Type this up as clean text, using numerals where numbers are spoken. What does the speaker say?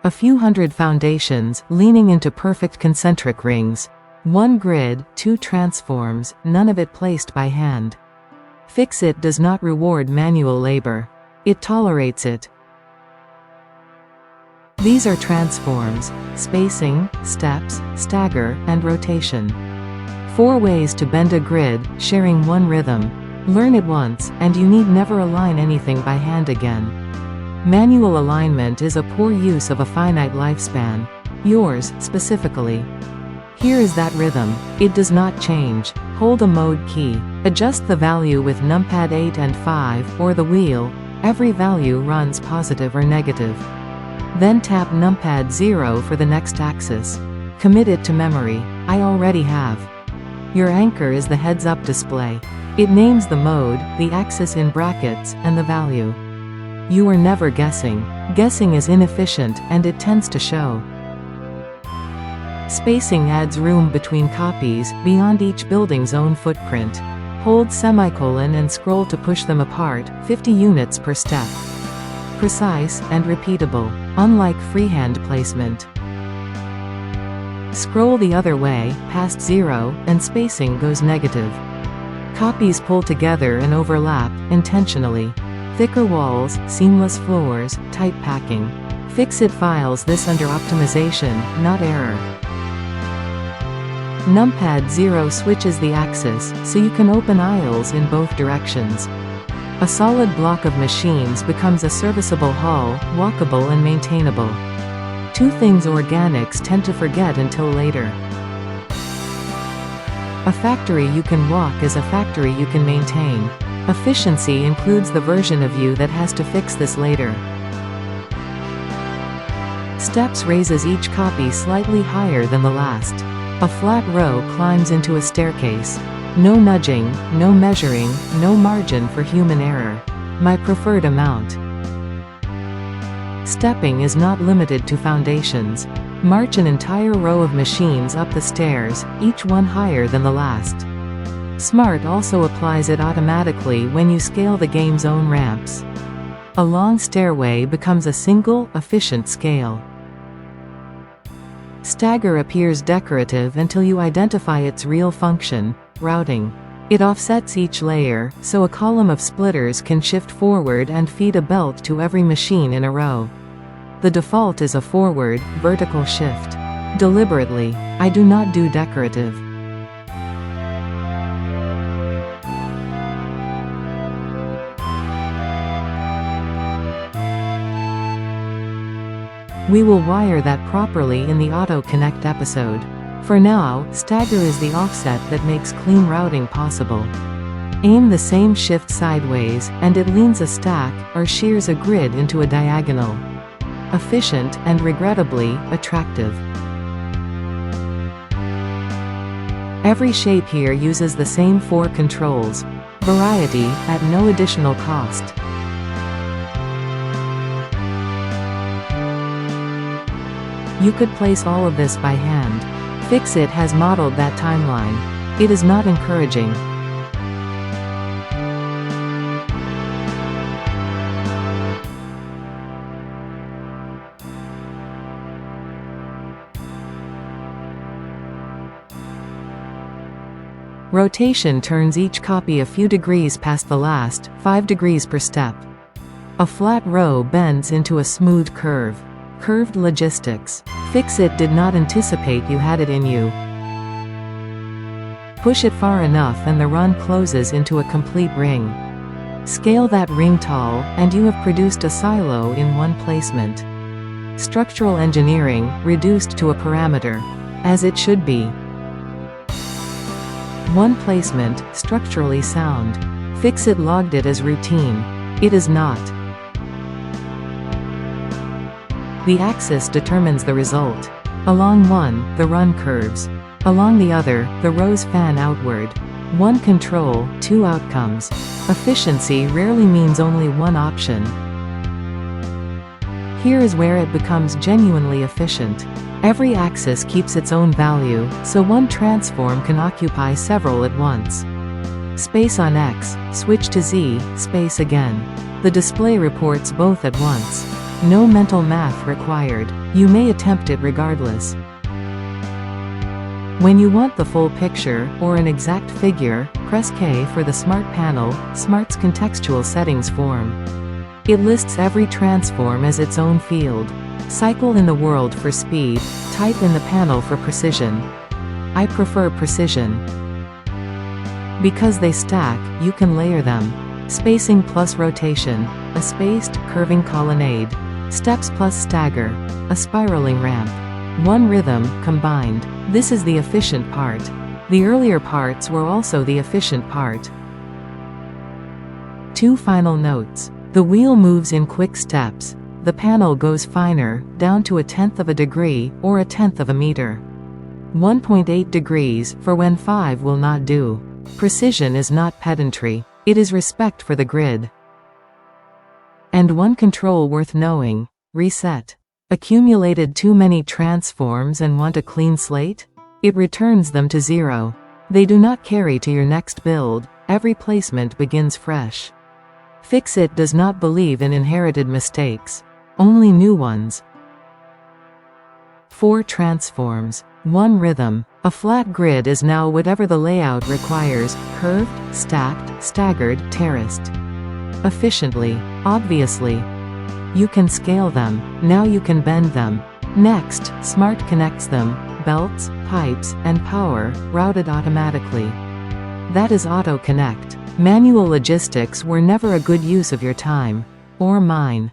A few hundred foundations, leaning into perfect concentric rings. One grid, two transforms, none of it placed by hand. Fix-It does not reward manual labor. It tolerates it. These are transforms, spacing, steps, stagger, and rotation. 4 ways to bend a grid, sharing one rhythm. Learn it once, and you need never align anything by hand again. Manual alignment is a poor use of a finite lifespan. Yours, specifically. Here is that rhythm. It does not change. Hold a mode key. Adjust the value with numpad 8 and 5, or the wheel. Every value runs positive or negative. Then tap numpad 0 for the next axis. Commit it to memory. I already have. Your anchor is the heads-up display. It names the mode, the axis in brackets, and the value. You are never guessing. Guessing is inefficient, and it tends to show. Spacing adds room between copies, beyond each building's own footprint. Hold semicolon and scroll to push them apart, 50 units per step. Precise, and repeatable, unlike freehand placement. Scroll the other way, past 0, and spacing goes negative. Copies pull together and overlap, intentionally. Thicker walls, seamless floors, tight packing. Fix-It files this under optimization, not error. Numpad 0 switches the axis, so you can open aisles in both directions. A solid block of machines becomes a serviceable hall, walkable and maintainable. 2 things organics tend to forget until later. A factory you can walk is a factory you can maintain. Efficiency includes the version of you that has to fix this later. Steps raises each copy slightly higher than the last. A flat row climbs into a staircase. No nudging, no measuring, no margin for human error. My preferred amount. Stepping is not limited to foundations. March an entire row of machines up the stairs, each one higher than the last. Smart also applies it automatically when you scale the game's own ramps. A long stairway becomes a single, efficient scale. Stagger appears decorative until you identify its real function, routing. It offsets each layer, so a column of splitters can shift forward and feed a belt to every machine in a row. The default is a forward, vertical shift. Deliberately, I do not do decorative. We will wire that properly in the Auto Connect episode. For now, Stagger is the offset that makes clean routing possible. Aim the same shift sideways, and it leans a stack, or shears a grid into a diagonal. Efficient, and regrettably, attractive. Every shape here uses the same 4 controls. Variety, at no additional cost. You could place all of this by hand. Fix-It has modeled that timeline. It is not encouraging. Rotation turns each copy a few degrees past the last, 5 degrees per step. A flat row bends into a smooth curve. Curved logistics. Fix-It did not anticipate you had it in you. Push it far enough and the run closes into a complete ring. Scale that ring tall, and you have produced a silo in one placement. Structural engineering, reduced to a parameter. As it should be. One placement, structurally sound. Fix-It logged it as routine. It is not. The axis determines the result. Along one, the run curves. Along the other, the rows fan outward. One control, 2 outcomes. Efficiency rarely means only one option. Here is where it becomes genuinely efficient. Every axis keeps its own value, so one transform can occupy several at once. Space on X, switch to Z, space again. The display reports both at once. No mental math required. You may attempt it regardless. When you want the full picture, or an exact figure, press K for the Smart panel. Smart's contextual settings form. It lists every transform as its own field. Cycle in the world for speed, type in the panel for precision. I prefer precision. Because they stack, you can layer them. Spacing plus rotation, a spaced, curving colonnade. Steps plus stagger, a spiraling ramp. One rhythm, combined. This is the efficient part. The earlier parts were also the efficient part. 2 final notes. The wheel moves in quick steps. The panel goes finer, down to 1/10 of a degree, or 1/10 of a meter. 1.8 degrees, for when 5 will not do. Precision is not pedantry. It is respect for the grid. And one control worth knowing: reset. Accumulated too many transforms and want a clean slate? It returns them to 0. They do not carry to your next build. Every placement begins fresh. Fixit does not believe in inherited mistakes. Only new ones. 4 transforms. 1 rhythm. A flat grid is now whatever the layout requires: curved, stacked, staggered, terraced. Efficiently. Obviously. You can scale them. Now you can bend them. Next, Smart connects them. Belts, pipes, and power, routed automatically. That is Auto Connect. Manual logistics were never a good use of your time. Or mine.